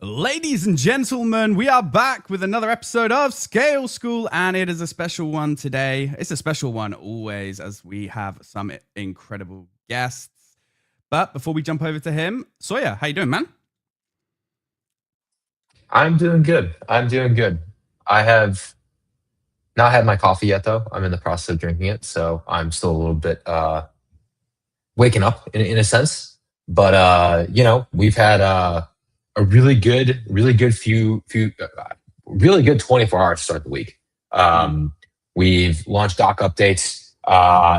Ladies and gentlemen, we are back with another episode of Scale School, and it is a special one today. It's a special one always, as we have some incredible guests. But before we jump over to him, Sawyer, how you doing, man? I'm doing good. I have not had my coffee yet, though. I'm in the process of drinking it, so I'm still a little bit waking up in a sense. But we've had a really good really good 24 hours to start the week. Mm. We've launched doc updates.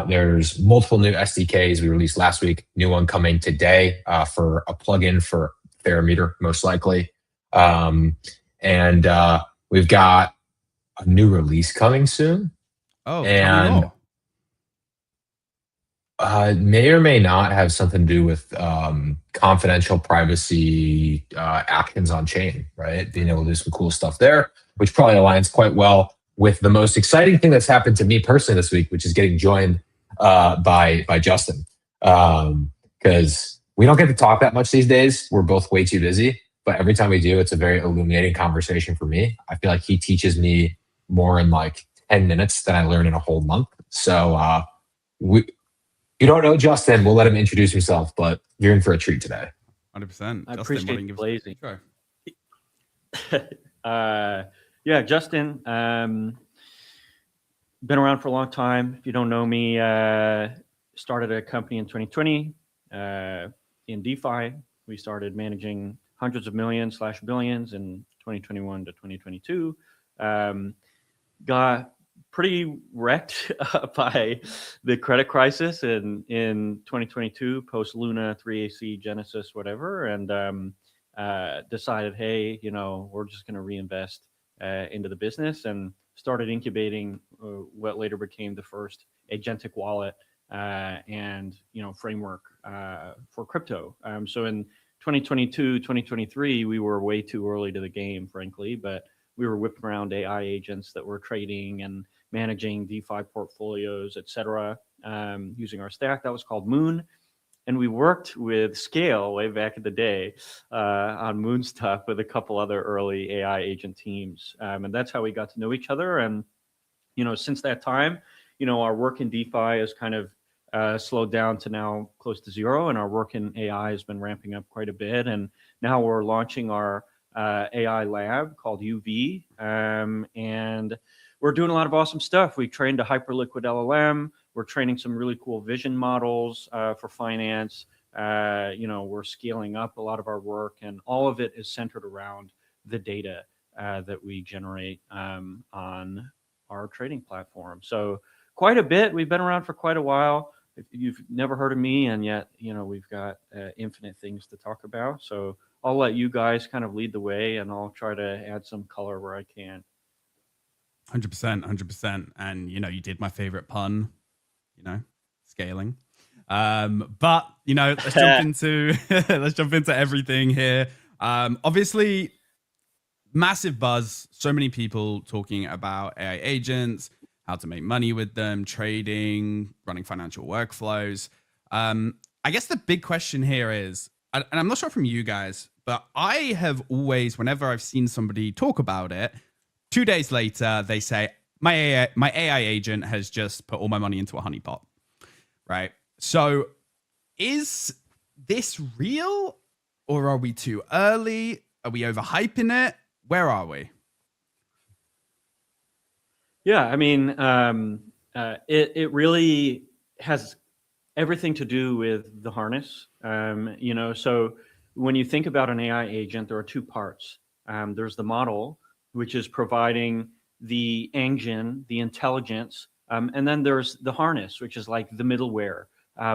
There's multiple new SDKs we released last week. New one coming today for a plugin for Therameter, most likely. And we've got a new release coming soon, Oh, tell me and more. may or may not have something to do with confidential privacy actions on chain, right? Being able to do some cool stuff there, which probably aligns quite well with the most exciting thing that's happened to me personally this week, which is getting joined by Justin. Because we don't get to talk that much these days. We're both way too busy. But every time we do, it's a very illuminating conversation for me. I feel like he teaches me more in like 10 minutes than I learn in a whole month. So we, you don't know Justin, we'll let him introduce himself, but you're in for a treat today. 100%. I Justin, why don't appreciate you you give us a blazing. intro? Yeah, Justin, been around for a long time. If you don't know me, started a company in 2020 in DeFi. We started managing hundreds of millions / billions in 2021 to 2022. Got pretty wrecked by the credit crisis in 2022, post Luna, 3AC, Genesis, whatever, and decided, hey, we're just going to reinvest into the business, and started incubating what later became the first agentic wallet and framework for crypto. So in 2022, 2023, we were way too early to the game, frankly, but we were whipping around AI agents that were trading and managing DeFi portfolios, et cetera, using our stack that was called Moon. And we worked with Scale way back in the day on Moon stuff with a couple other early AI agent teams. And that's how we got to know each other. And, since that time, our work in DeFi has kind of slowed down to now close to zero. And our work in AI has been ramping up quite a bit. And now we're launching our AI lab called UV. And we're doing a lot of awesome stuff. We trained a hyperliquid LLM. We're training some really cool vision models for finance. We're scaling up a lot of our work, and all of it is centered around the data that we generate on our trading platform. So quite a bit. We've been around for quite a while. If you've never heard of me, and yet, we've got infinite things to talk about. So I'll let you guys kind of lead the way, and I'll try to add some color where I can. 100%, 100%. And, you did my favorite pun, scaling. But, let's jump into let's jump into everything here. Obviously, massive buzz. So many people talking about AI agents, how to make money with them, trading, running financial workflows. I guess the big question here is, and I'm not sure from you guys, but I have always, whenever I've seen somebody talk about it, 2 days later, they say, my AI agent has just put all my money into a honeypot, right? So is this real, or are we too early? Are we overhyping it? Where are we? Yeah, I mean, it really has everything to do with the harness. So when you think about an AI agent, there are two parts. There's the model, which is providing the engine, the intelligence, and then there's the harness, which is like the middleware,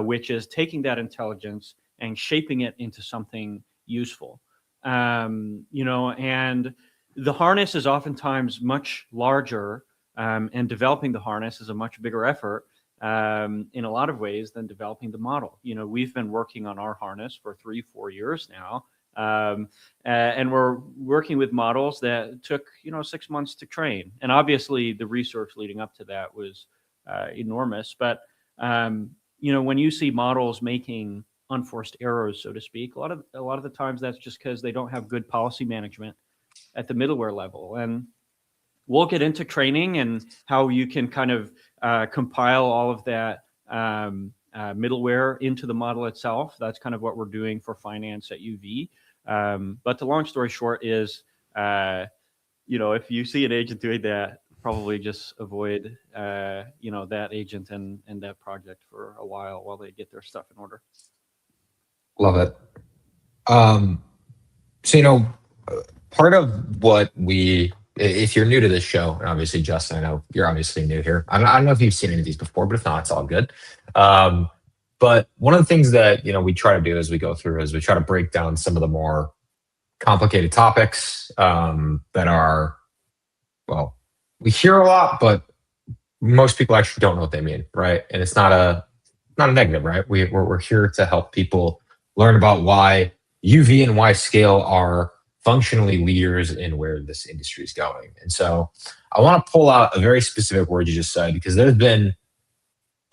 which is taking that intelligence and shaping it into something useful. And the harness is oftentimes much larger, and developing the harness is a much bigger effort in a lot of ways than developing the model. We've been working on our harness for 3-4 years now. And we're working with models that took 6 months to train, and obviously the research leading up to that was enormous. But when you see models making unforced errors, so to speak. A lot of the times that's just because they don't have good policy management at the middleware level. And we'll get into training and how you can kind of compile all of that middleware into the model itself. That's kind of what we're doing for finance at UV. But the long story short is, if you see an agent doing that, probably just avoid, that agent and that project for a while they get their stuff in order. Love it. So, part of what if you're new to this show, and obviously, Justin, I know you're obviously new here. I don't know if you've seen any of these before, but if not, it's all good. But one of the things that, we try to do as we go through is we try to break down some of the more complicated topics that are, well, we hear a lot, but most people actually don't know what they mean, right? And it's not a negative, right? We're here to help people learn about why UV and why SKALE are functionally leaders in where this industry is going. And so I want to pull out a very specific word you just said, because there's been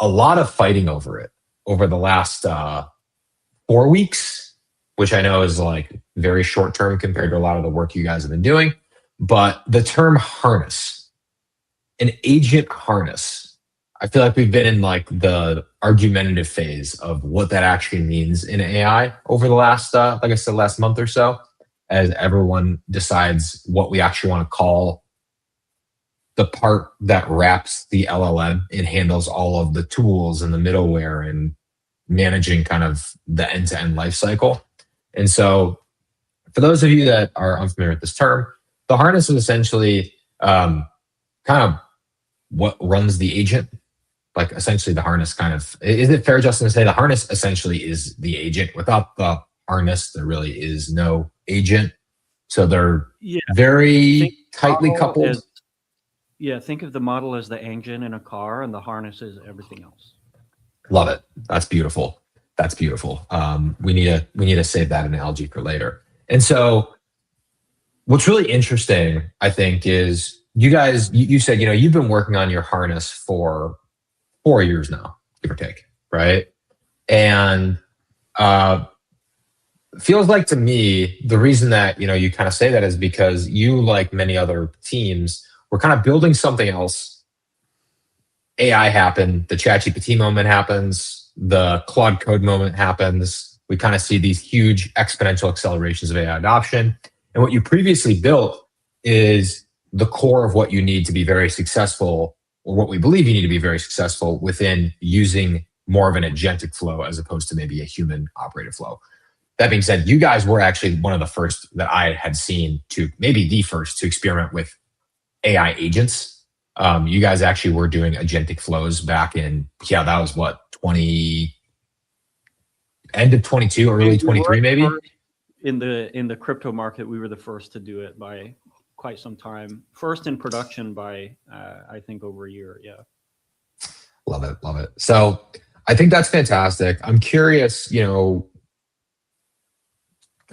a lot of fighting over it over the last 4 weeks, which I know is like very short term compared to a lot of the work you guys have been doing. But the term harness, an agent harness, I feel like we've been in like the argumentative phase of what that actually means in AI over the last, like I said, last month or so, as everyone decides what we actually want to call the part that wraps the LLM and handles all of the tools and the middleware and managing kind of the end-to-end life cycle. And so for those of you that are unfamiliar with this term, the harness is essentially kind of what runs the agent. Like essentially the harness is it fair, Justin, to say the harness essentially is the agent? Without the harness, there really is no agent. So they're very tightly coupled. Think of the model as the engine in a car and the harness is everything else. Love it. That's beautiful. That's beautiful. We need to save that analogy for later. And so what's really interesting, I think, is you guys, you said, you've been working on your harness for 4 years now, give or take, right? And feels like to me, the reason that, you kind of say that is because you, like many other teams, were kind of building something else. AI happened, the ChatGPT moment happens, the Claude Code moment happens. We kind of see these huge exponential accelerations of AI adoption. And what you previously built is the core of what you need to be very successful, or what we believe you need to be very successful within using more of an agentic flow as opposed to maybe a human operated flow. That being said, you guys were actually one of the first that I had seen to, maybe the first to experiment with AI agents. You guys actually were doing agentic flows back in, that was what, end of 22, early 23 maybe? In the crypto market, we were the first to do it by quite some time. First in production by, I think, over a year, yeah. Love it, love it. So I think that's fantastic. I'm curious, kind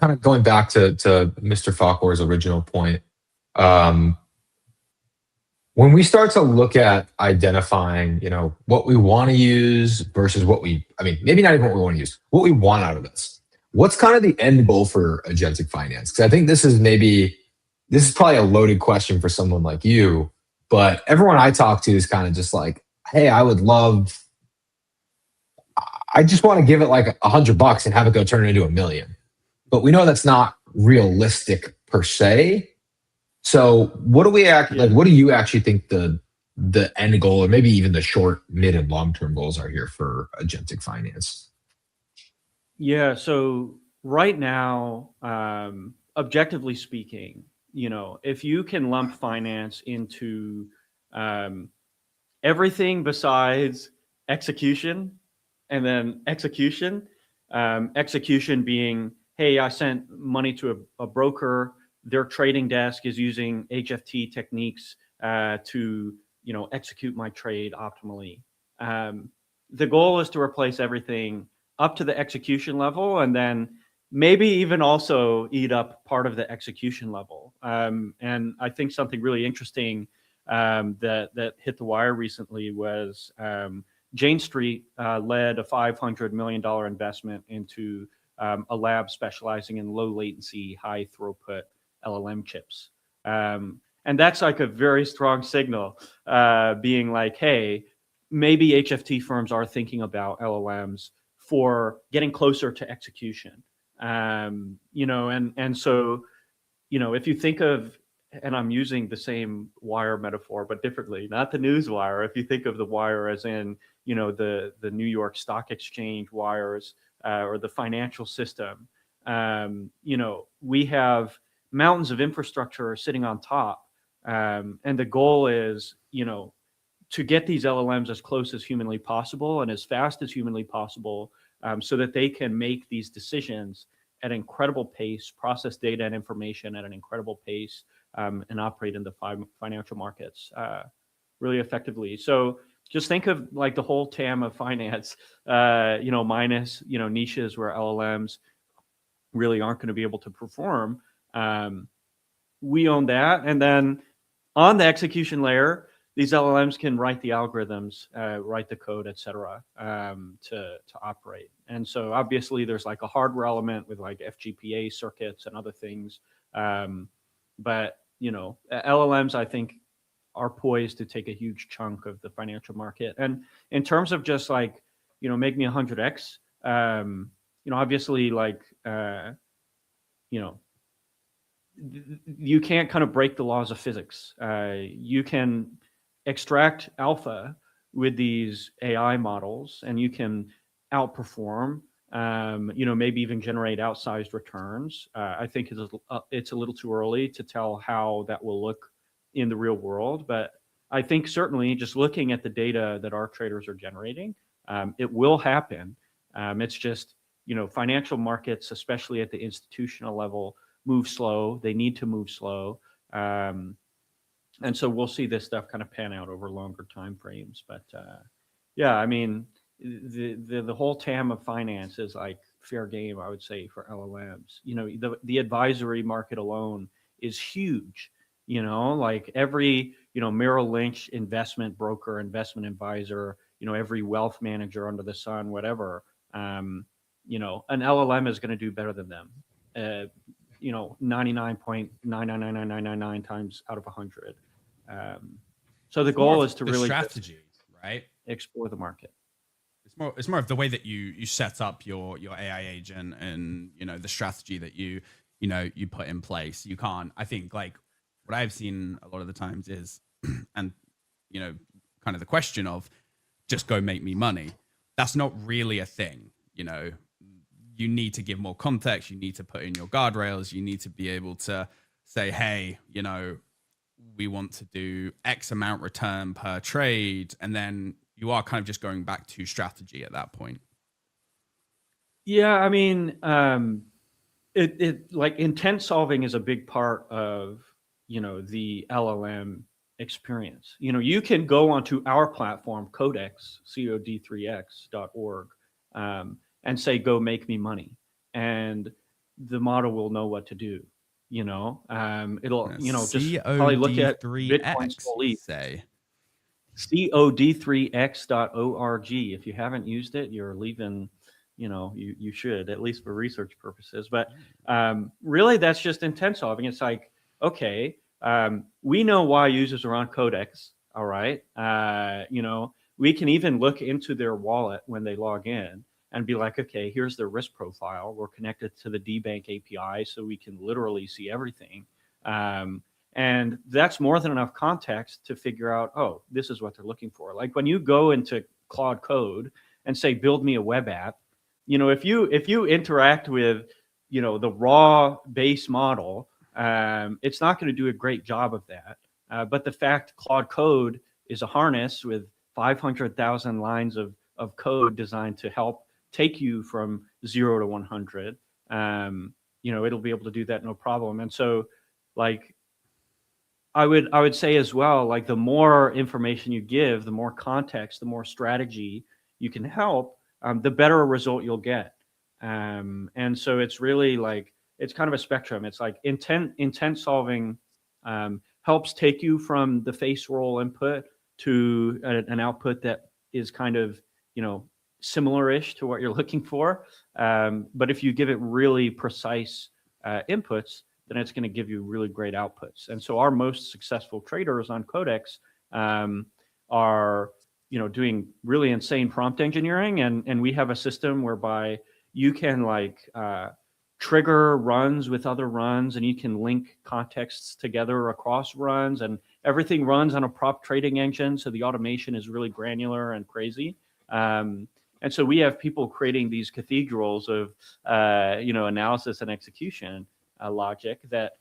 of going back to Mr. Farquhar's original point, when we start to look at identifying, what we want to use versus maybe not even what we want to use, what we want out of this. What's kind of the end goal for agentic finance? Because I think this is probably a loaded question for someone like you, but everyone I talk to is kind of just like, hey, I just want to give it like $100 and have it go turn it into $1 million. But we know that's not realistic per se. So what do you actually think the end goal, or maybe even the short, mid, and long-term goals are here for agentic finance? Yeah, so right now, objectively speaking, if you can lump finance into everything besides execution, and then execution being, hey, I sent money to a broker, their trading desk is using HFT techniques to execute my trade optimally. The goal is to replace everything up to the execution level, and then maybe even also eat up part of the execution level. And I think something really interesting that hit the wire recently was Jane Street led a $500 million investment into a lab specializing in low latency, high throughput LLM chips. And that's like a very strong signal, being like, hey, maybe HFT firms are thinking about LLMs for getting closer to execution. You know, and so, you know, if you think of, and I'm using the same wire metaphor, but differently, not the news wire. If you think of the wire as in, you know, the New York Stock Exchange wires, or the financial system, you know, we have mountains of infrastructure sitting on top. And the goal is, you know, to get these LLMs as close as humanly possible and as fast as humanly possible, so that they can make these decisions at an incredible pace, process data and information at an incredible pace, and operate in the financial markets really effectively. So just think of like the whole TAM of finance, you know, minus, you know, niches where LLMs really aren't going to be able to perform. We own that. And then on the execution layer, these LLMs can write the algorithms, write the code, et cetera, to operate. And so obviously there's like a hardware element with like FGPA circuits and other things. But, you know, LLMs, I think, are poised to take a huge chunk of the financial market. And in terms of just like, you know, make me 100x, you know, obviously like, you know, you can't kind of break the laws of physics. You can extract alpha with these AI models and you can outperform, you know, maybe even generate outsized returns. I think it's a little too early to tell how that will look in the real world, but I think certainly just looking at the data that our traders are generating, it will happen. It's just, you know, financial markets, especially at the institutional level, move slow. They need to move slow. And so we'll see this stuff kind of pan out over longer time frames. But yeah, I mean, the whole TAM of finance is like fair game, I would say, for LLMs. You know, the advisory market alone is huge. You know, like every, you know, Merrill Lynch investment broker, investment advisor, you know, every wealth manager under the sun, whatever, you know, an LLM is going to do better than them. You know, 99.9999999 times out of 100. So the goal is to really strategy, right? Explore the market. It's more of the way that you set up your AI agent and, you know, the strategy that you put in place. You can't, I think, like what I've seen a lot of the times is, and, you know, kind of the question of just go make me money. That's not really a thing. You know, you need to give more context. You need to put in your guardrails. You need to be able to say, hey, you know, we want to do X amount return per trade. And then you are kind of just going back to strategy at that point. Yeah. I mean, it like intent solving is a big part of, you know, the LLM experience. You know, you can go onto our platform, Codex, cod3x.org, and say, go make me money. And the model will know what to do. You know, it'll, you know, just probably look at Bitcoin's belief. Say cod3x.org. If you haven't used it, you're leaving, you know, you should, at least for research purposes. But really, that's just intent solving. It's like, okay, we know why users are on Codex. All right. You know, we can even look into their wallet when they log in and be like, okay, here's their risk profile. We're connected to the DBank API, so we can literally see everything. And that's more than enough context to figure out, oh, this is what they're looking for. Like when you go into Claude Code and say, build me a web app, you know, if you interact with, you know, the raw base model, it's not going to do a great job of that. But the fact Claude Code is a harness with 500,000 lines of code designed to help take you from 0 to 100, you know, it'll be able to do that no problem. And so, like, I would say as well, like the more information you give, the more context, the more strategy you can help, the better a result you'll get. And so it's really like, it's kind of a spectrum. It's like intent solving helps take you from the face roll input to an output that is kind of similar-ish to what you're looking for. But if you give it really precise inputs, then it's going to give you really great outputs. And so our most successful traders on Codex are doing really insane prompt engineering, and we have a system whereby you can trigger runs with other runs, and you can link contexts together across runs, and everything runs on a prop trading engine, so the automation is really granular and crazy. And so we have people creating these cathedrals of analysis and execution logic that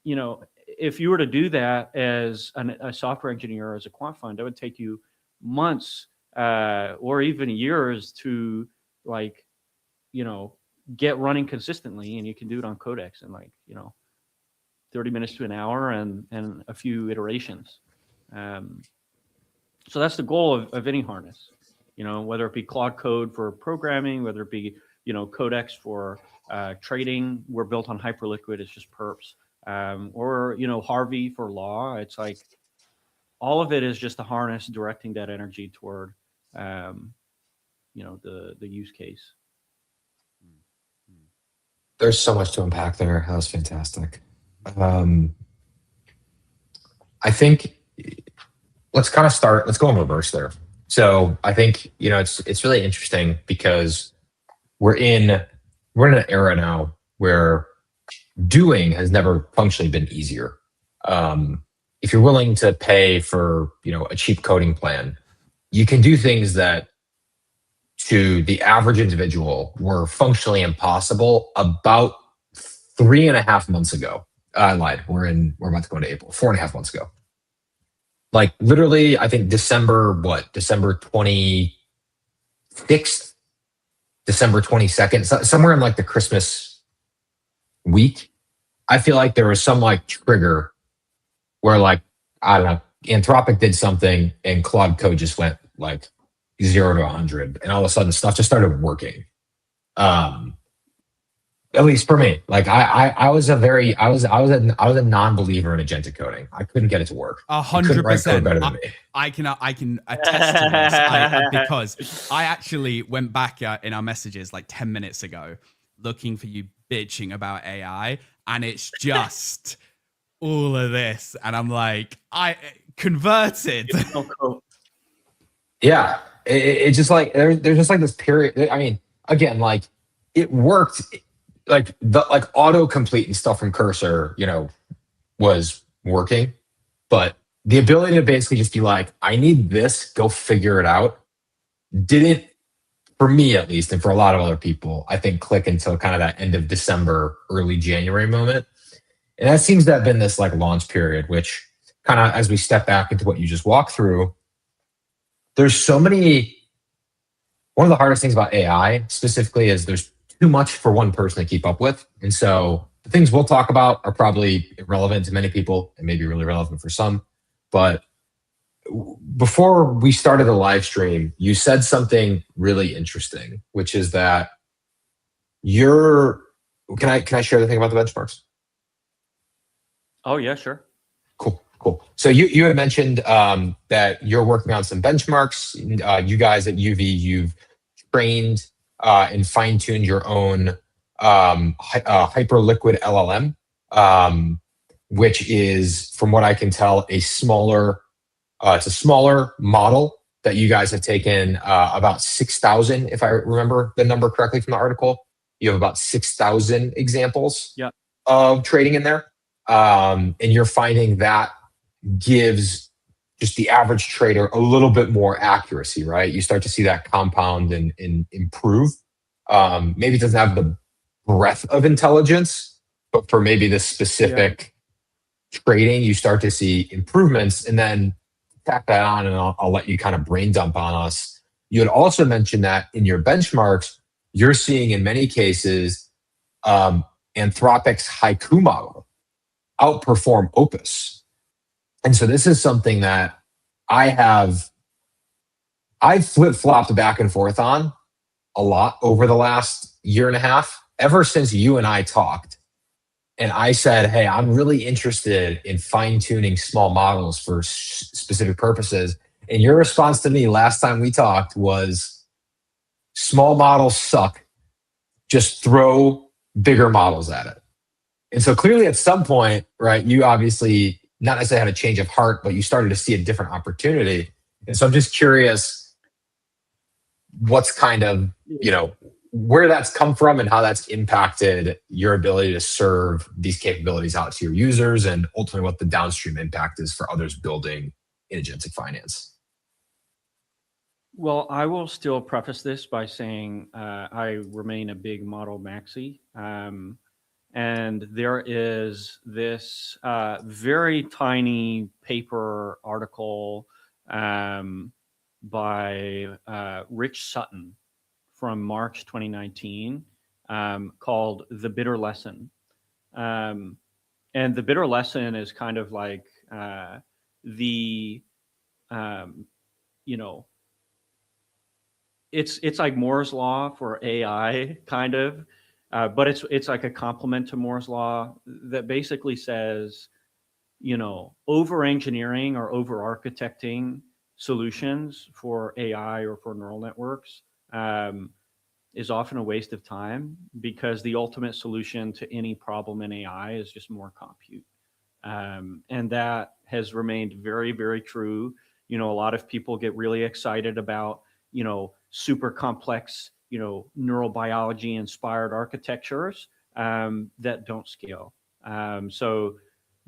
if you were to do that as a software engineer, as a quant fund, it would take you months or even years to get running consistently, and you can do it on Codex in 30 minutes to an hour and a few iterations. So that's the goal of any harness, whether it be Claude Code for programming, whether it be Codex for trading. We're built on Hyperliquid, it's just perps, or Harvey for law. It's all of it is just a harness directing that energy toward the use case. There's so much to unpack there. That was fantastic. I think let's go in reverse there. So I think, it's really interesting because we're in an era now where doing has never functionally been easier. If you're willing to pay for, a cheap coding plan, you can do things that to the average individual were functionally impossible about 3.5 months ago. I lied. We're about to go into April, 4.5 months ago. Literally, I think December 26th, December 22nd, somewhere in the Christmas week. I feel like there was some trigger where I don't know, Anthropic did something and Claude Code just went 0 to 100, and all of a sudden stuff just started working. At least for me, I was a non-believer in agentic coding. I couldn't get it to work. 100%. I can attest to this because I actually went back in our messages 10 minutes ago, looking for you bitching about AI, and it's just all of this, and I'm I converted. Yeah, it's just there's just this period. I mean, again, it worked. The autocomplete and stuff from Cursor, was working, but the ability to basically just be I need this, go figure it out, didn't, for me at least, and for a lot of other people, I think, click until kind of that end of December, early January moment. And that seems to have been this launch period, which kind of, as we step back into what you just walked through, there's so many. One of the hardest things about AI specifically is there's too much for one person to keep up with. And so the things we'll talk about are probably irrelevant to many people and maybe really relevant for some. But before we started the live stream, you said something really interesting, which is that can I share the thing about the benchmarks? Oh yeah, sure. Cool. So you had mentioned that you're working on some benchmarks. You guys at UV, you've trained and fine-tuned your own Hyperliquid LLM, which is, from what I can tell, it's a smaller model that you guys have taken about 6,000, if I remember the number correctly from the article. You have about 6,000 examples of trading in there. And you're finding that gives just the average trader a little bit more accuracy, right? You start to see that compound and improve. Maybe it doesn't have the breadth of intelligence, but for maybe the specific trading, you start to see improvements. And then tack that on, and I'll let you kind of brain dump on us. You had also mentioned that in your benchmarks, you're seeing in many cases Anthropic's Haiku model outperform Opus. And so this is something that I've flip-flopped back and forth on a lot over the last year and a half, ever since you and I talked. And I said, hey, I'm really interested in fine-tuning small models for specific purposes. And your response to me last time we talked was, small models suck. Just throw bigger models at it. And so clearly at some point, right, you obviously not necessarily had a change of heart, but you started to see a different opportunity. And so I'm just curious what's kind of, where that's come from and how that's impacted your ability to serve these capabilities out to your users, and ultimately what the downstream impact is for others building in agentic finance. Well, I will still preface this by saying I remain a big model maxi. And there is this very tiny paper article by Rich Sutton from March 2019 called The Bitter Lesson. And the bitter lesson is kind of like it's like Moore's law for AI, kind of, but it's like a complement to Moore's law that basically says, over engineering or over architecting solutions for AI or for neural networks is often a waste of time, because the ultimate solution to any problem in AI is just more compute. And that has remained very, very true. A lot of people get really excited about, super complex, neurobiology inspired architectures that don't scale. So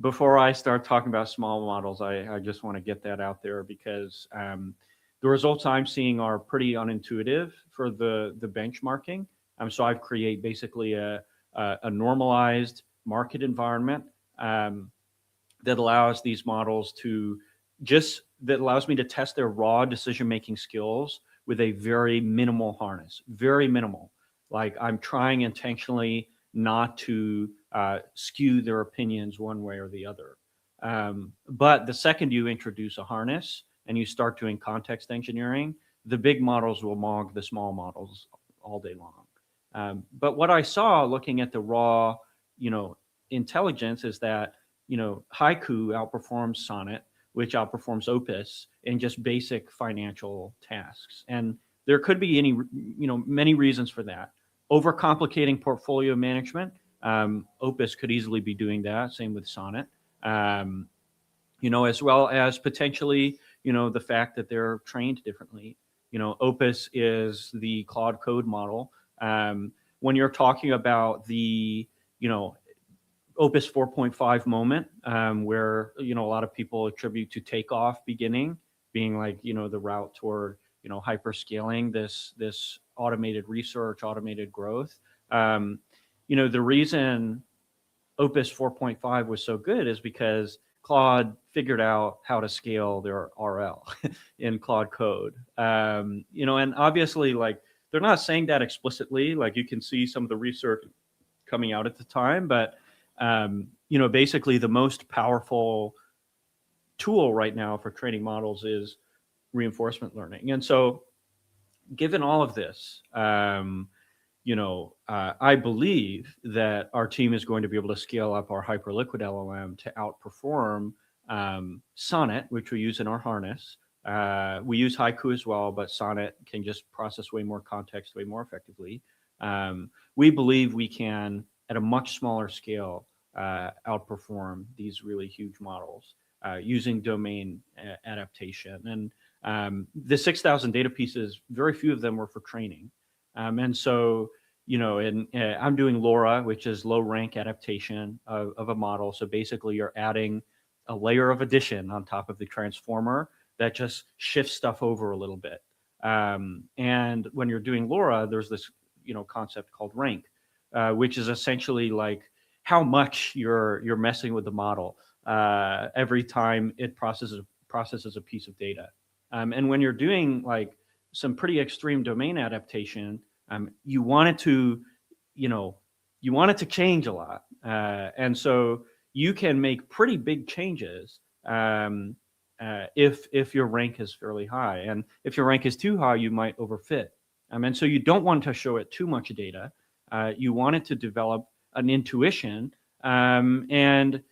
before I start talking about small models, I just want to get that out there, because the results I'm seeing are pretty unintuitive for the benchmarking. So I've created basically a normalized market environment that allows these models that allows me to test their raw decision-making skills with a very minimal harness, very minimal. Like, I'm trying intentionally not to skew their opinions one way or the other. But the second you introduce a harness and you start doing context engineering, the big models will mog the small models all day long. But what I saw looking at the raw, intelligence is that, Haiku outperforms Sonnet, which outperforms Opus in just basic financial tasks. And there could be many reasons for that. Overcomplicating portfolio management. Opus could easily be doing that. Same with Sonnet. As well as potentially, the fact that they're trained differently. Opus is the Claude Code model. When you're talking about the, Opus 4.5 moment, where, a lot of people attribute to takeoff beginning, being like, the route toward, hyperscaling this automated research, automated growth. The reason Opus 4.5 was so good is because Claude figured out how to scale their RL in Claude Code. And obviously, like, they're not saying that explicitly. Like, you can see some of the research coming out at the time, but basically the most powerful tool right now for training models is reinforcement learning. And so, given all of this, I believe that our team is going to be able to scale up our Hyperliquid LLM to outperform Sonnet, which we use in our harness. We use Haiku as well, but Sonnet can just process way more context way more effectively. We believe we can, at a much smaller scale, outperform these really huge models using domain adaptation. And the 6,000 data pieces, very few of them were for training. And so, I'm doing LoRA, which is low rank adaptation of a model. So basically you're adding a layer of addition on top of the transformer that just shifts stuff over a little bit. And when you're doing LoRA, there's this, concept called rank, which is essentially like how much you're messing with the model every time it processes a piece of data. And when you're doing like some pretty extreme domain adaptation, you want it to change a lot. And so you can make pretty big changes if your rank is fairly high. And if your rank is too high, you might overfit. And so you don't want to show it too much data. You want it to develop an intuition. And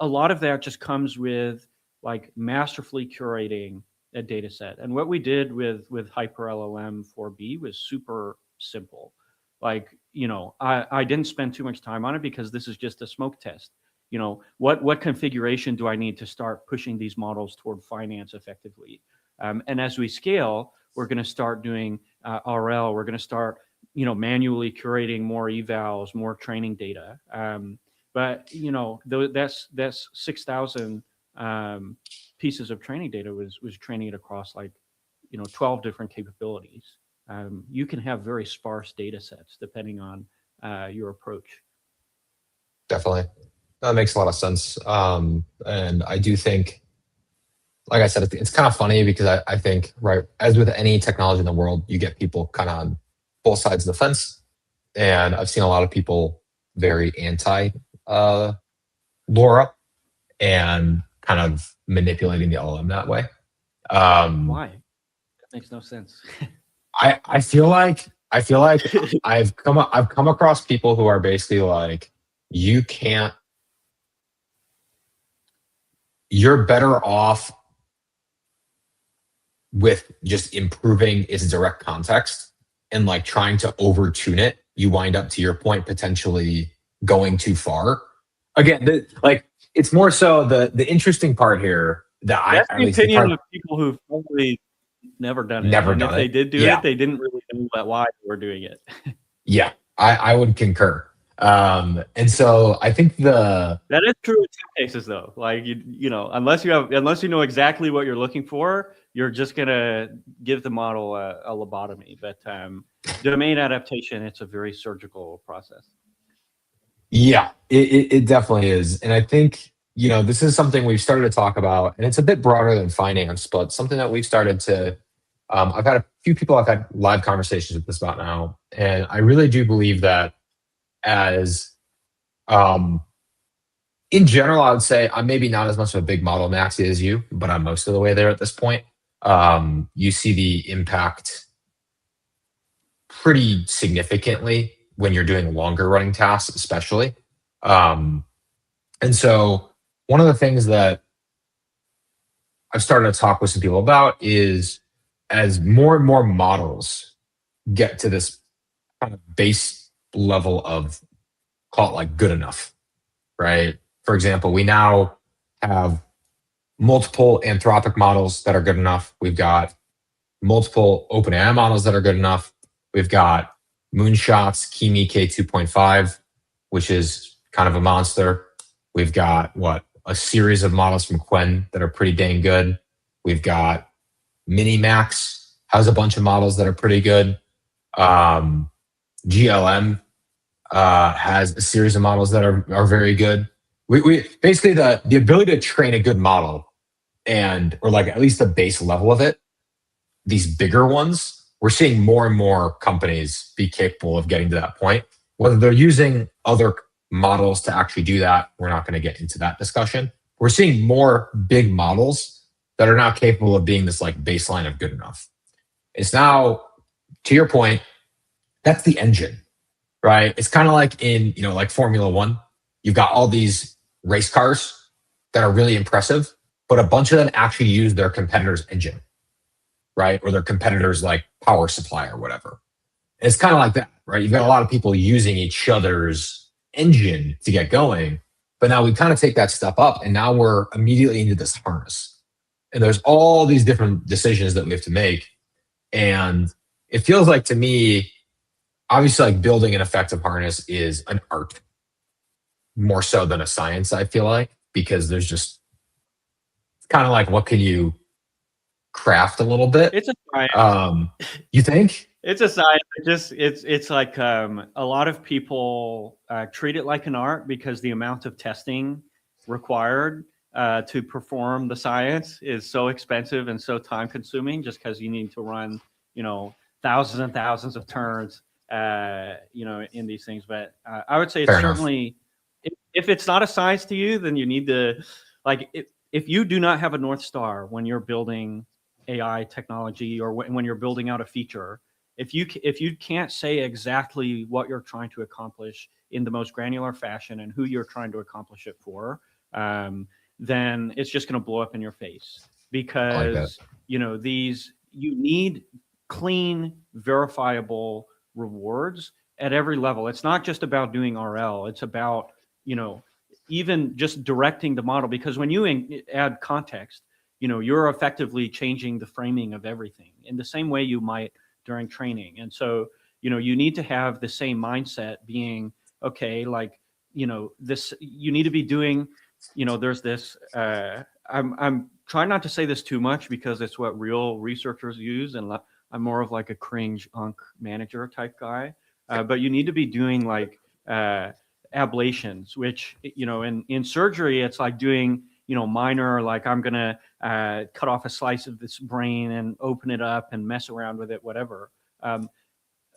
a lot of that just comes with like masterfully curating data set. And what we did with HyperLLM 4B was super simple. Like, I didn't spend too much time on it because this is just a smoke test. What configuration do I need to start pushing these models toward finance effectively? And as we scale, we're going to start doing RL. We're going to start, manually curating more evals, more training data. But that's 6,000 pieces of training data was training it across 12 different capabilities. You can have very sparse data sets depending on your approach. Definitely. That makes a lot of sense. And I do think, like I said, it's kind of funny because I think, right, as with any technology in the world, you get people kind of on both sides of the fence. And I've seen a lot of people very anti LoRa and kind of manipulating the LLM that way. Why? That makes no sense. I feel like I've come across people who are basically like, you're better off with just improving its direct context and like trying to over tune it. You wind up, to your point, potentially going too far. Again, it's more so the interesting part here that that's the opinion of people who've probably never done it. And if they did do it, they didn't really know why they were doing it. Yeah, I would concur. And so I think that is true in some cases, though. Like unless you know exactly what you're looking for, you're just gonna give the model a lobotomy. But domain adaptation, it's a very surgical process. Yeah, it definitely is. And I think, this is something we've started to talk about, and it's a bit broader than finance, but something that we've started to, I've had a few people I've had live conversations with this about now. And I really do believe that as, in general, I would say I'm maybe not as much of a big model maxi as you, but I'm most of the way there at this point. You see the impact pretty significantly when you're doing longer running tasks, especially. And so one of the things that I've started to talk with some people about is, as more and more models get to this kind of base level of, call it like good enough, right? For example, we now have multiple Anthropic models that are good enough. We've got multiple OpenAI models that are good enough. We've got Moonshot's Kimi K2.5, which is kind of a monster. We've got a series of models from Qwen that are pretty dang good. We've got Minimax has a bunch of models that are pretty good. GLM has a series of models that are very good. We basically the ability to train a good model, or like at least the base level of it, these bigger ones, we're seeing more and more companies be capable of getting to that point. Whether they're using other models to actually do that, we're not going to get into that discussion. We're seeing more big models that are now capable of being this like baseline of good enough. It's now, to your point, that's the engine, right? It's kind of like in, like Formula One. You've got all these race cars that are really impressive, but a bunch of them actually use their competitor's engine, right? Or their competitor's like power supply or whatever. And it's kind of like that, right? You've got a lot of people using each other's engine to get going, but now we kind of take that step up and now we're immediately into this harness. And there's all these different decisions that we have to make. And it feels like, to me, obviously, like building an effective harness is an art more so than a science, I feel like, because there's just, it's kind of like, what can you craft a little bit? It's a science. You think? It's a science. It's like a lot of people treat it like an art because the amount of testing required to perform the science is so expensive and so time consuming, just because you need to run, thousands and thousands of turns, in these things. But I would say it's certainly, if it's not a science to you, then you need to, if you do not have a North Star when you're building AI technology or when you're building out a feature, if you can't say exactly what you're trying to accomplish in the most granular fashion and who you're trying to accomplish it for, then it's just going to blow up in your face. because you need clean, verifiable rewards at every level. It's not just about doing RL. It's about, even just directing the model, because when you add context, you're effectively changing the framing of everything in the same way you might during training. And so, you need to have the same mindset being, okay, like, this, you need to be doing, there's this, I'm trying not to say this too much because it's what real researchers use. And I'm more of like a cringe unk manager type guy. But you need to be doing like ablations, which, in surgery, it's like doing, minor, like I'm going to cut off a slice of this brain and open it up and mess around with it, whatever.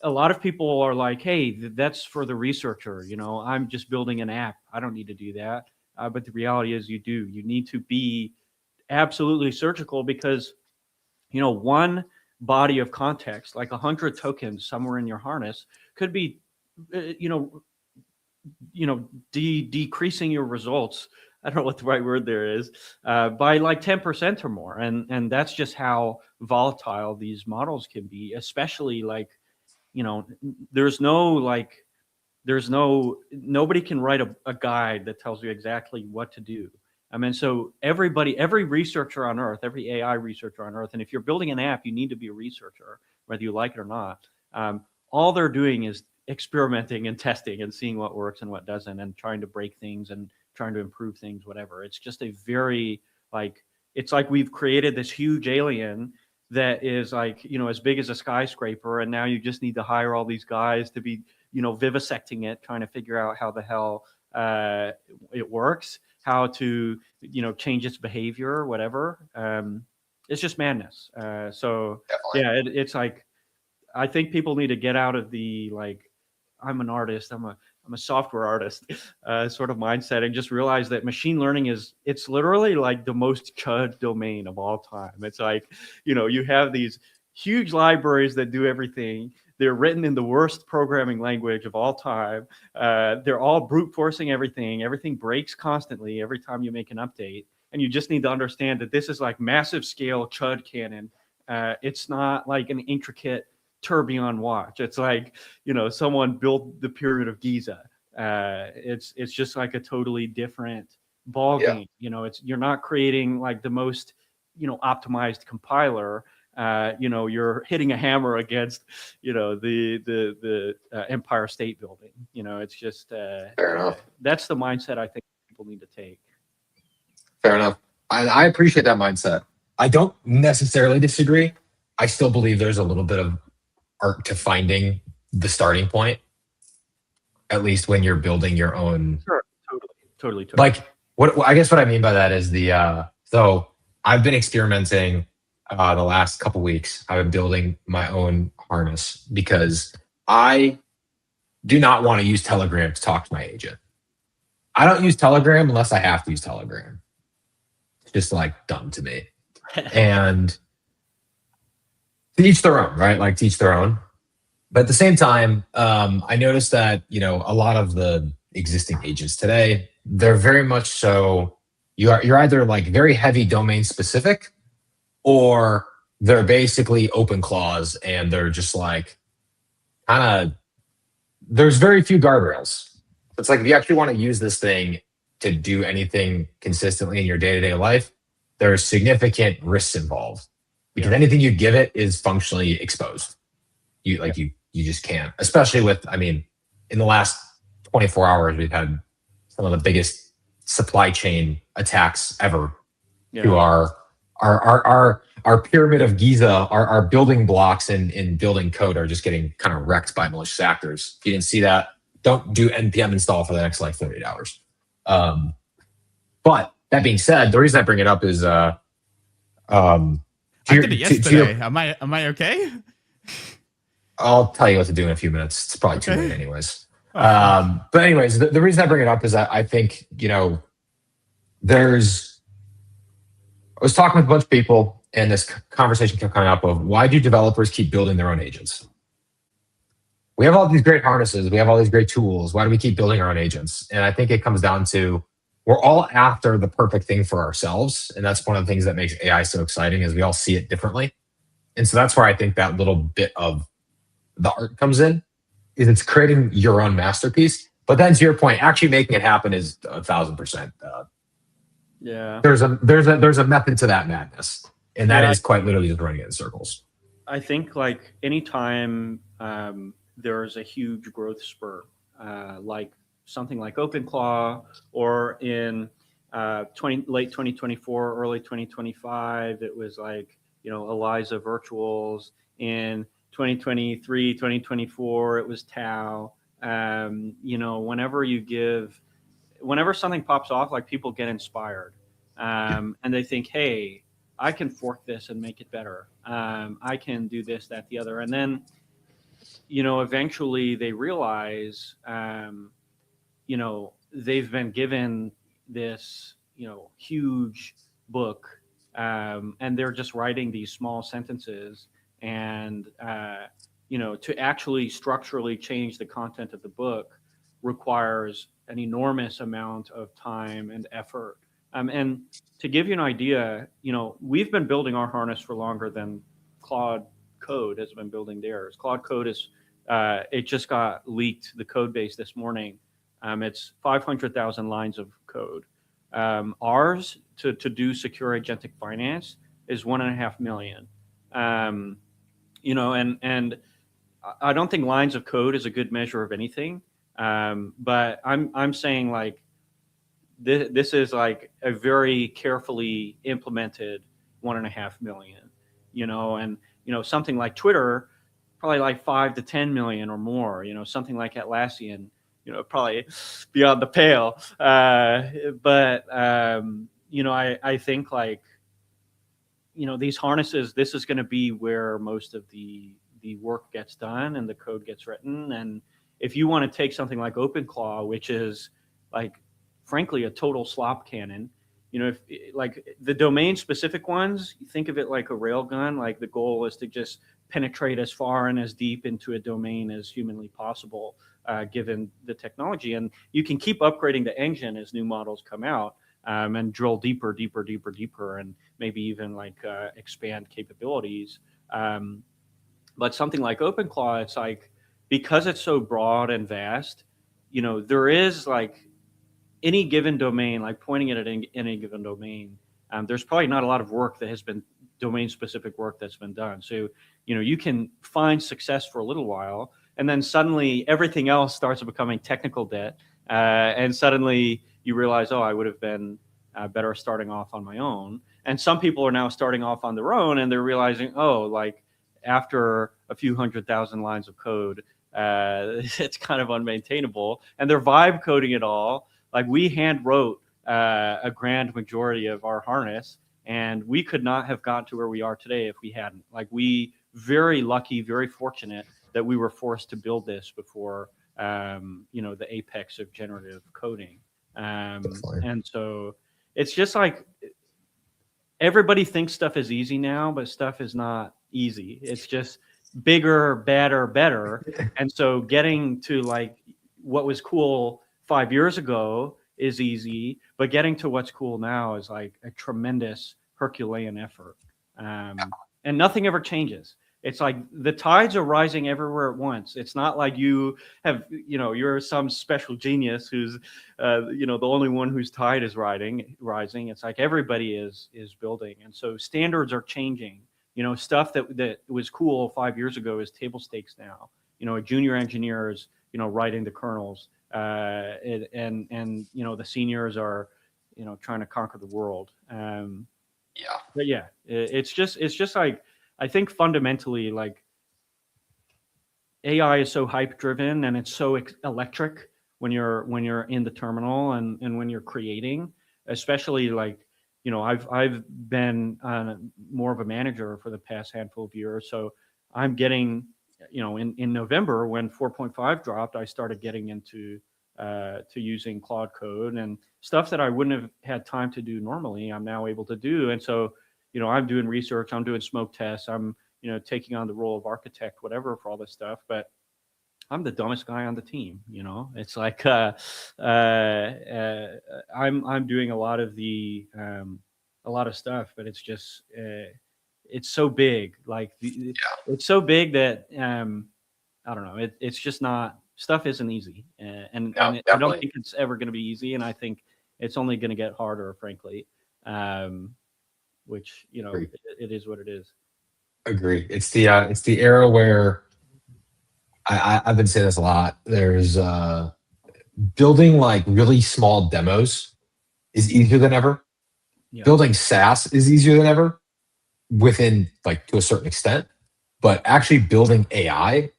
A lot of people are like, hey, that's for the researcher. I'm just building an app. I don't need to do that. But the reality is you do. You need to be absolutely surgical because, one body of context, like 100 tokens somewhere in your harness could be, decreasing your results. I don't know what the right word there is, by like 10% or more. And that's just how volatile these models can be, especially like, nobody can write a guide that tells you exactly what to do. I mean, so every researcher on earth, every AI researcher on earth, and if you're building an app, you need to be a researcher, whether you like it or not. All they're doing is experimenting and testing and seeing what works and what doesn't, and trying to break things and trying to improve things, whatever. It's just a very it's like we've created this huge alien that is like, as big as a skyscraper. And now you just need to hire all these guys to be, vivisecting it, trying to figure out how the hell it works, how to, change its behavior, whatever. It's just madness. So Definitely. yeah, it's like, I think people need to get out of the, like, I'm an artist, I'm a software artist sort of mindset, and just realize that machine learning it's literally like the most chud domain of all time. It's like, you have these huge libraries that do everything. They're written in the worst programming language of all time. They're all brute forcing everything. Everything breaks constantly every time you make an update. And you just need to understand that this is like massive scale chud canon. It's not like an intricate tourbillon watch. It's like, someone built the Pyramid of Giza. It's just like a totally different ball game. You're not creating like the most, optimized compiler. You're hitting a hammer against, the Empire State Building. It's just Fair enough. That's the mindset I think people need to take. Fair enough. I appreciate that mindset. I don't necessarily disagree. I still believe there's a little bit of art to finding the starting point, at least when you're building your own. Sure, totally. Like what I guess what I mean by that is so I've been experimenting the last couple weeks. I've been building my own harness because I do not want to use Telegram to talk to my agent. I don't use Telegram unless I have to use Telegram. It's just like dumb to me. And to each their own, right? Like to each their own. But at the same time, I noticed that, a lot of the existing agents today, they're very much so, you're either like very heavy domain specific, or they're basically open clause, and they're just like there's very few guardrails. It's like if you actually want to use this thing to do anything consistently in your day-to-day life, there's significant risks involved because anything you give it is functionally exposed. You just can't, especially with, in the last 24 hours, we've had some of the biggest supply chain attacks ever to our Pyramid of Giza. Our building blocks in building code are just getting kind of wrecked by malicious actors. If you didn't see that, don't do npm install for the next like 38 hours. But that being said, the reason I bring it up is I did it yesterday. Am I okay? I'll tell you what to do in a few minutes. It's probably too late anyways. But anyways, the reason I bring it up is that I think, I was talking with a bunch of people, and this conversation kept coming up of, why do developers keep building their own agents? We have all these great harnesses. We have all these great tools. Why do we keep building our own agents? And I think it comes down to, we're all after the perfect thing for ourselves. And that's one of the things that makes AI so exciting is we all see it differently. And so that's where I think that little bit of the art comes in, is it's creating your own masterpiece. But then to your point, actually making it happen is 1,000%. Yeah. There's a method to that madness, and that is quite literally just running it in circles. I think like anytime there's a huge growth spurt, like something like OpenClaw, or in late 2024, early 2025, it was like, ELIZA virtuals. In 2023, 2024, it was Tau. Whenever something pops off, like people get inspired, and they think, hey, I can fork this and make it better. I can do this, that, the other. And then, eventually they realize, they've been given this, huge book, and they're just writing these small sentences. And, to actually structurally change the content of the book requires an enormous amount of time and effort. And to give you an idea, we've been building our harness for longer than Claude Code has been building theirs. Claude Code it just got leaked, the code base this morning. It's 500,000 lines of code. Ours to do secure agentic finance is 1.5 million. And I don't think lines of code is a good measure of anything. But I'm saying like this is like a very carefully implemented 1.5 million, and something like Twitter, probably like 5 to 10 million or more, something like Atlassian, probably beyond the pale. But I think like, these harnesses, this is going to be where most of the work gets done and the code gets written. And if you want to take something like OpenClaw, which is like, frankly, a total slop cannon, if like the domain specific ones, you think of it like a railgun. Like the goal is to just penetrate as far and as deep into a domain as humanly possible, given the technology. And you can keep upgrading the engine as new models come out, and drill deeper, and maybe even like expand capabilities. But something like OpenClaw, it's like, because it's so broad and vast, there is like any given domain, like pointing it at any given domain, there's probably not a lot of work that has been domain specific work that's been done. So, you can find success for a little while, and then suddenly everything else starts becoming technical debt. And suddenly you realize, oh, I would have been better starting off on my own. And some people are now starting off on their own, and they're realizing, oh, like after a few 100,000 lines of code, it's kind of unmaintainable, and they're vibe coding it all. Like we hand wrote a grand majority of our harness, and we could not have gotten to where we are today if we hadn't. Like we very lucky, very fortunate that we were forced to build this before, the apex of generative coding. And so it's just like everybody thinks stuff is easy now, but stuff is not easy. It's just bigger, badder, better. And so getting to like what was cool 5 years ago is easy, but getting to what's cool now is like a tremendous Herculean effort. And nothing ever changes. It's like the tides are rising everywhere at once. It's not like you have, you're some special genius who's, the only one whose tide is rising. It's like everybody is building. And so standards are changing. Stuff that was cool 5 years ago is table stakes now. A junior engineer is, writing the kernels, and the seniors are, trying to conquer the world. But yeah, it's just like, I think fundamentally, like AI is so hype driven, and it's so electric when you're in the terminal and when you're creating, especially like, I've been more of a manager for the past handful of years. So I'm getting, in November when 4.5 dropped, I started getting into to using Claude Code, and stuff that I wouldn't have had time to do normally, I'm now able to do. And so, I'm doing research, I'm doing smoke tests, I'm, taking on the role of architect, whatever, for all this stuff. But I'm the dumbest guy on the team. You know, it's like I'm doing a lot of stuff, but it's just it's so big. Like it's so big that I don't know. It's just not, stuff isn't easy, I don't think it's ever going to be easy, and I think it's only going to get harder, frankly. Which it is what it is. Agree. It's the era where I've been saying this a lot. There's building like really small demos is easier than ever. Yeah. Building SaaS is easier than ever, within like to a certain extent. But actually building AI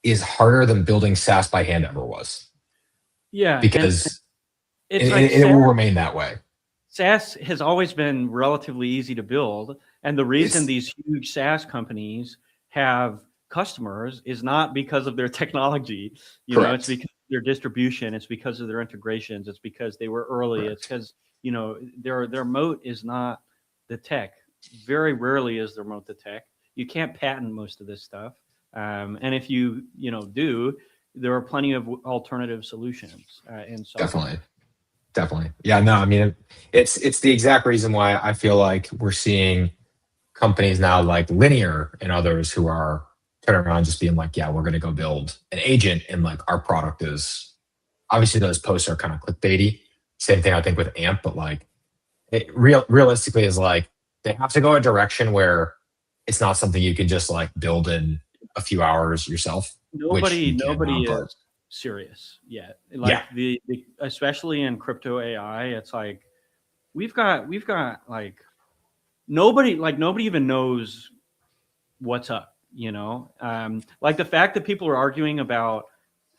is harder than building SaaS by hand ever was. Yeah, because it will remain that way. SaaS has always been relatively easy to build, and the reason these huge SaaS companies have customers is not because of their technology. It's because of their distribution, it's because of their integrations, it's because they were early. It's because their moat is not the tech. Very rarely is their moat the tech. You can't patent most of this stuff, and if you do, there are plenty of alternative solutions in software. Definitely. Yeah, no, I mean, it's the exact reason why I feel like we're seeing companies now like Linear and others who are turning around just being like, yeah, we're going to go build an agent, and like our product is, obviously those posts are kind of clickbaity. Same thing I think with AMP, but like realistically is like they have to go a direction where it's not something you can just like build in a few hours yourself. Nobody is serious yet. Like the especially in crypto AI, it's like we've got like nobody even knows what's up. Like the fact that people are arguing about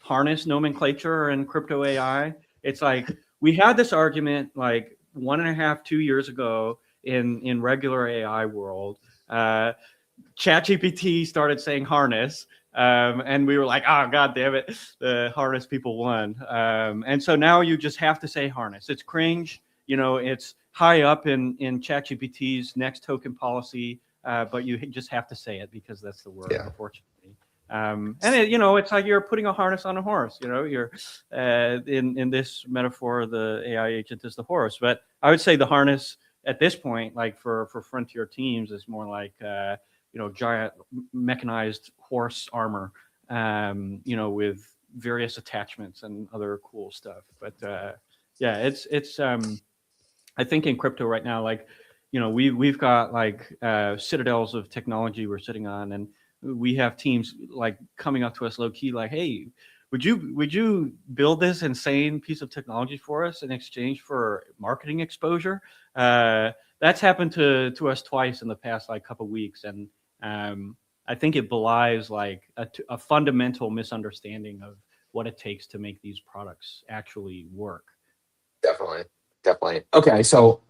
harness nomenclature in crypto AI. It's like we had this argument like 1.5, 2 years ago in regular AI world. ChatGPT started saying harness. And we were like, oh, God damn it, the harness people won. And so now you just have to say harness. It's cringe. It's high up in ChatGPT's next token policy, but you just have to say it because that's the word, unfortunately. And it's like you're putting a harness on a horse. You're in this metaphor, the AI agent is the horse. But I would say the harness at this point, like for frontier teams, is more like giant mechanized horse armor, with various attachments and other cool stuff. But it's I think in crypto right now, like we've got like citadels of technology we're sitting on, and we have teams like coming up to us low key like, hey, would you build this insane piece of technology for us in exchange for marketing exposure? That's happened to us twice in the past like couple weeks, and I think it belies like a fundamental misunderstanding of what it takes to make these products actually work. Definitely. Okay, so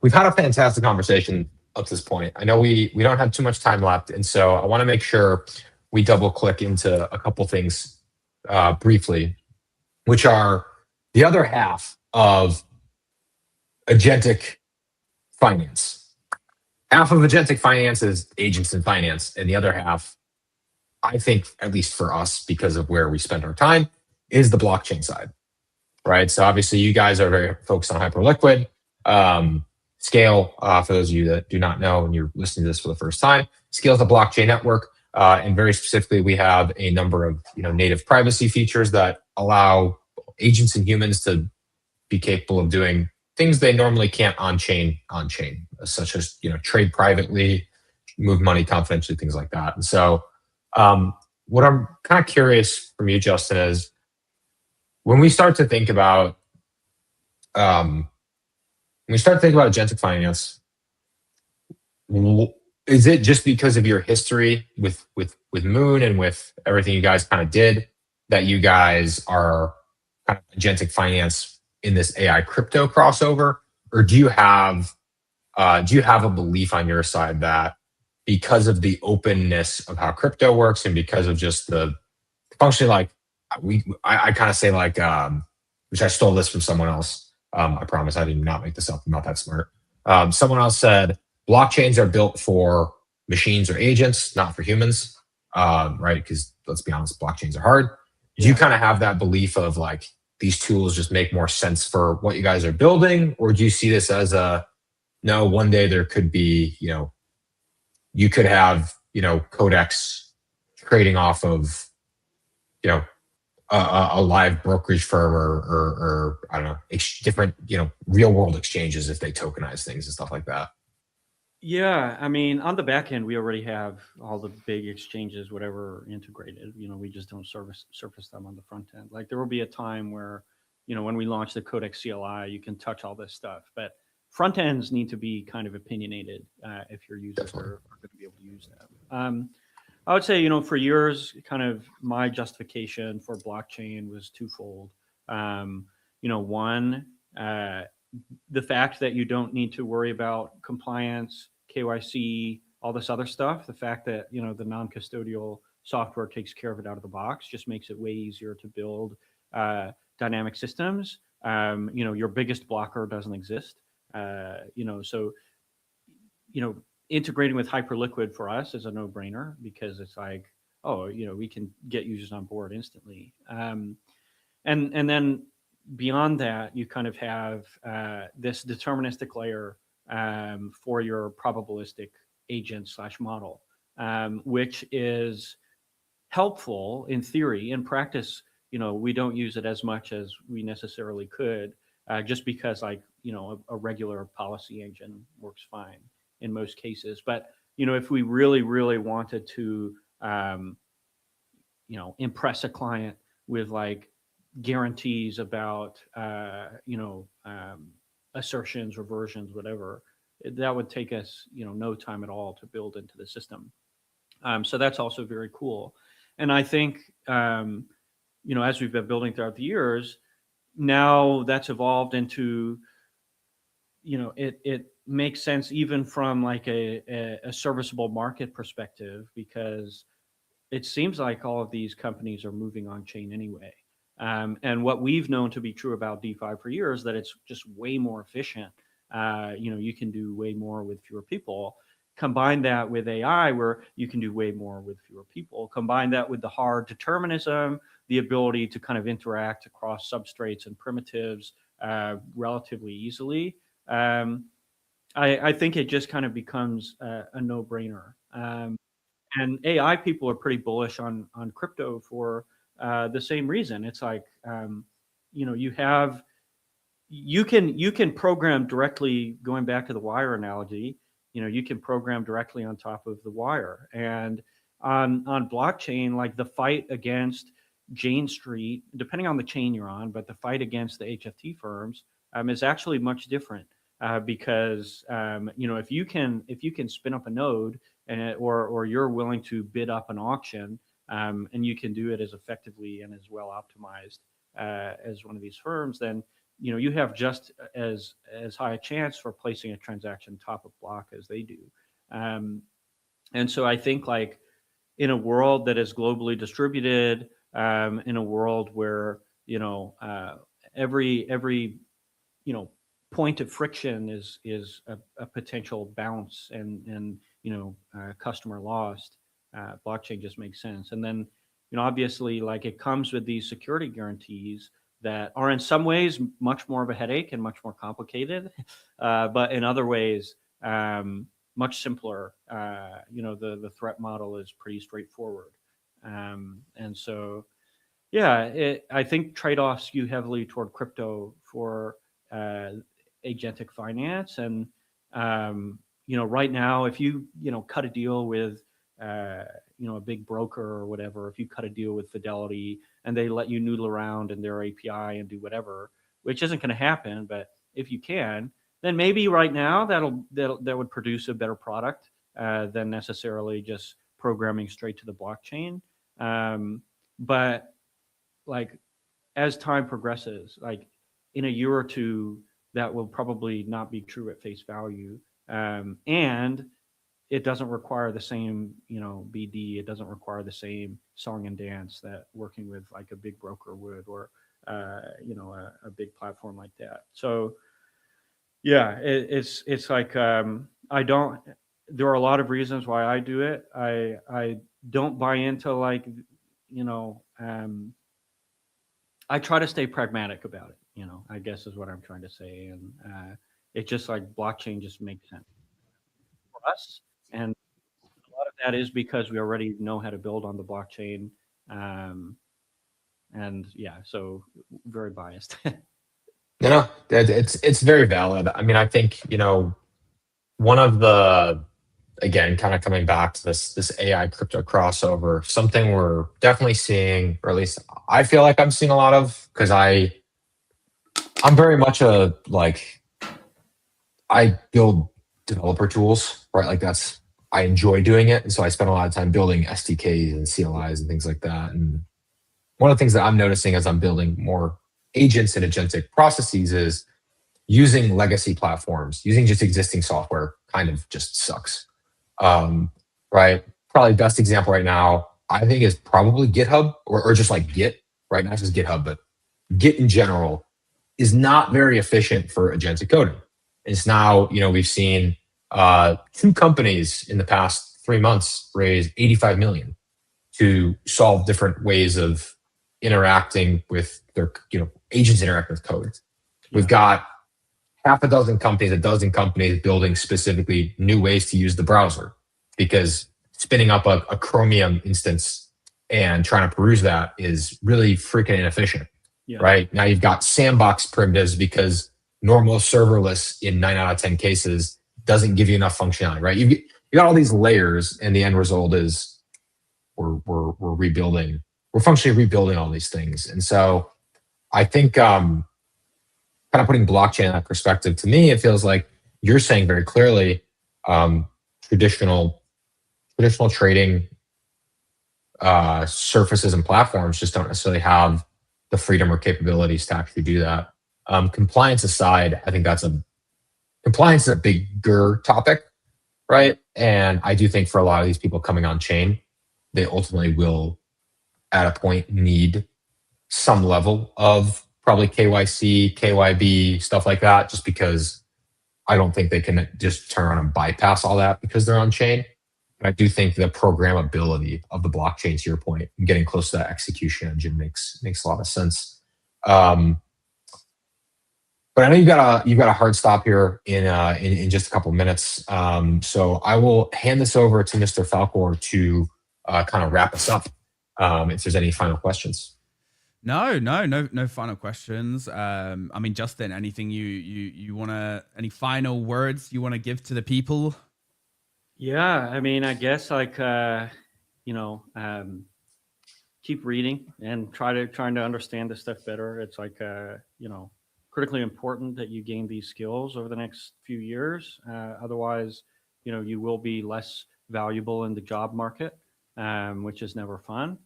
we've had a fantastic conversation up to this point. I know we don't have too much time left, and so I want to make sure we double click into a couple things briefly, which are the other half of agentic finance. Half of agentic finance is agents in finance, and the other half, I think, at least for us, because of where we spend our time, is the blockchain side, right? So obviously you guys are very focused on Hyperliquid. SKALE, for those of you that do not know and you're listening to this for the first time, SKALE is a blockchain network. And very specifically, we have a number of native privacy features that allow agents and humans to be capable of doing things they normally can't on chain, such as trade privately, move money confidentially, things like that. And so, what I'm kind of curious from you, Justin, is when we start to think about agentic finance, is it just because of your history with Moon and with everything you guys kind of did that you guys are kind of agentic finance in this AI crypto crossover, or do you have a belief on your side that because of the openness of how crypto works and because of just the function, like I kind of say like, which I stole this from someone else. I promise I did not make this up. I'm not that smart. Someone else said blockchains are built for machines or agents, not for humans. right? Because let's be honest, blockchains are hard. Do you kind of have that belief of like these tools just make more sense for what you guys are building, or do you see this as a no? One day there could be, you could have, Codex trading off of, you know, a live brokerage firm or I don't know, different, real world exchanges if they tokenize things and stuff like that. Yeah, I mean, on the back end, we already have all the big exchanges, whatever, integrated. We just don't surface them on the front end. Like there will be a time where, when we launch the Codex CLI, you can touch all this stuff, but front ends need to be kind of opinionated if your users are going to be able to use them. I would say, for years, kind of my justification for blockchain was twofold. One, the fact that you don't need to worry about compliance, KYC, all this other stuff. The fact that, the non-custodial software takes care of it out of the box just makes it way easier to build dynamic systems. Your biggest blocker doesn't exist. So integrating with Hyperliquid for us is a no-brainer because it's like, we can get users on board instantly. And then beyond that, you kind of have this deterministic layer for your probabilistic agent / model, which is helpful in theory. In practice, we don't use it as much as we necessarily could, just because a regular policy engine works fine in most cases. But, if we really, really wanted to, impress a client with like guarantees about, assertions, reversions, whatever, that would take us, no time at all to build into the system. So that's also very cool. And I think, as we've been building throughout the years, now that's evolved into, it makes sense even from like a serviceable market perspective, because it seems like all of these companies are moving on chain anyway. And what we've known to be true about DeFi for years, that it's just way more efficient. You can do way more with fewer people. Combine that with AI, where you can do way more with fewer people. Combine that with the hard determinism, the ability to kind of interact across substrates and primitives relatively easily. I think it just kind of becomes a no-brainer. And AI people are pretty bullish on crypto for the same reason. It's like, you can program directly, going back to the wire analogy, you can program directly on top of the wire. And on blockchain, like the fight against Jane Street, depending on the chain you're on, but the fight against the HFT firms is actually much different. Because if you can spin up a node or you're willing to bid up an auction, and you can do it as effectively and as well optimized as one of these firms, then you have just as high a chance for placing a transaction top of block as they do. And so I think, like, in a world that is globally distributed, in a world where every point of friction is a potential bounce and customer lost, blockchain just makes sense. And then obviously, like, it comes with these security guarantees that are in some ways much more of a headache and much more complicated, but in other ways much simpler. The threat model is pretty straightforward. And so I think trade-offs skew heavily toward crypto for agentic finance. And right now, if you cut a deal with a big broker or whatever, if you cut a deal with Fidelity and they let you noodle around in their API and do whatever, which isn't going to happen, but if you can, then maybe right now that would produce a better product than necessarily just programming straight to the blockchain. But like, as time progresses, like in a year or two, that will probably not be true at face value. And it doesn't require the same, BD. It doesn't require the same song and dance that working with like a big broker would, or a big platform like that. So it's like, there are a lot of reasons why I do it. I don't buy into like, I try to stay pragmatic about it, I guess is what I'm trying to say. And it's just like blockchain just makes sense for us. And a lot of that is because we already know how to build on the blockchain. And yeah, so very biased. It's very valid. I mean, I think, one of the, again, kind of coming back to this AI crypto crossover, something we're definitely seeing, or at least I feel like I'm seeing a lot of, because I'm very much I build developer tools, right? Like I enjoy doing it. And so I spend a lot of time building SDKs and CLIs and things like that. And one of the things that I'm noticing as I'm building more agents and agentic processes is using legacy platforms, using just existing software kind of just sucks. Right? Probably best example right now, I think, is probably GitHub or just like Git, right? Not just GitHub, but Git in general is not very efficient for agentic coding. It's now, we've seen 2 companies in the past 3 months raise 85 million to solve different ways of interacting with their, agents interacting with code. We've got half a dozen companies, a dozen companies building specifically new ways to use the browser, because spinning up a Chromium instance and trying to peruse that is really freaking inefficient, right? Now you've got sandbox primitives because normal serverless in 9 out of 10 cases doesn't give you enough functionality, right? You got all these layers, and the end result is we're rebuilding. We're functionally rebuilding all these things. And so I think kind of putting blockchain in that perspective, to me, it feels like you're saying very clearly, traditional trading surfaces and platforms just don't necessarily have the freedom or capabilities to actually do that. Compliance aside, I think compliance is a bigger topic, right? And I do think for a lot of these people coming on chain, they ultimately will, at a point, need some level of probably KYC, KYB, stuff like that, just because I don't think they can just turn around and bypass all that because they're on chain. But I do think the programmability of the blockchain, to your point, and getting close to that execution engine makes a lot of sense. But I know you've got a hard stop here in just a couple of minutes. So I will hand this over to Mr. Falcor to kind of wrap us up. If there's any final questions. No final questions. I mean, Justin, anything you any final words you want to give to the people? Yeah, I mean, I guess keep reading and trying to understand this stuff better. It's critically important that you gain these skills over the next few years. Otherwise, you will be less valuable in the job market, which is never fun.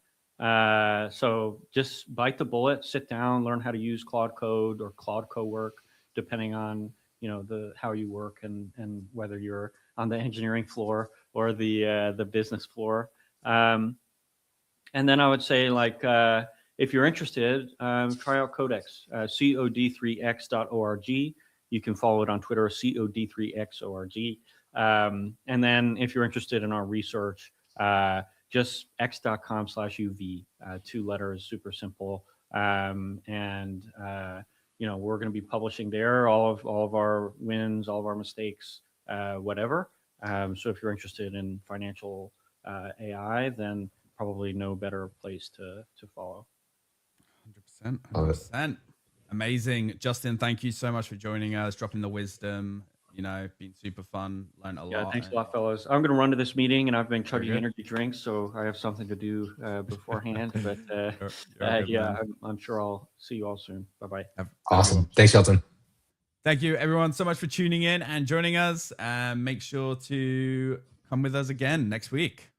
So just bite the bullet, sit down, learn how to use Claude Code or Claude Cowork, depending on how you work and whether you're on the engineering floor or the business floor. And then I would say, if you're interested, try out Codex, cod3x.org. You can follow it on Twitter, cod3x.org. And then if you're interested in our research, just x.com/UV, 2 letters, super simple. And we're going to be publishing there all of our wins, all of our mistakes, whatever. So if you're interested in financial AI, then probably no better place to follow. 100%. Amazing. Justin, thank you so much for joining us, dropping the wisdom. Been super fun. Learned a lot. Yeah, thanks a lot, fellas. I'm going to run to this meeting, and I've been chugging energy drinks, so I have something to do beforehand. But I'm sure I'll see you all soon. Bye-bye. Awesome. Thanks, Shelton. Thank you, everyone, so much for tuning in and joining us. Make sure to come with us again next week.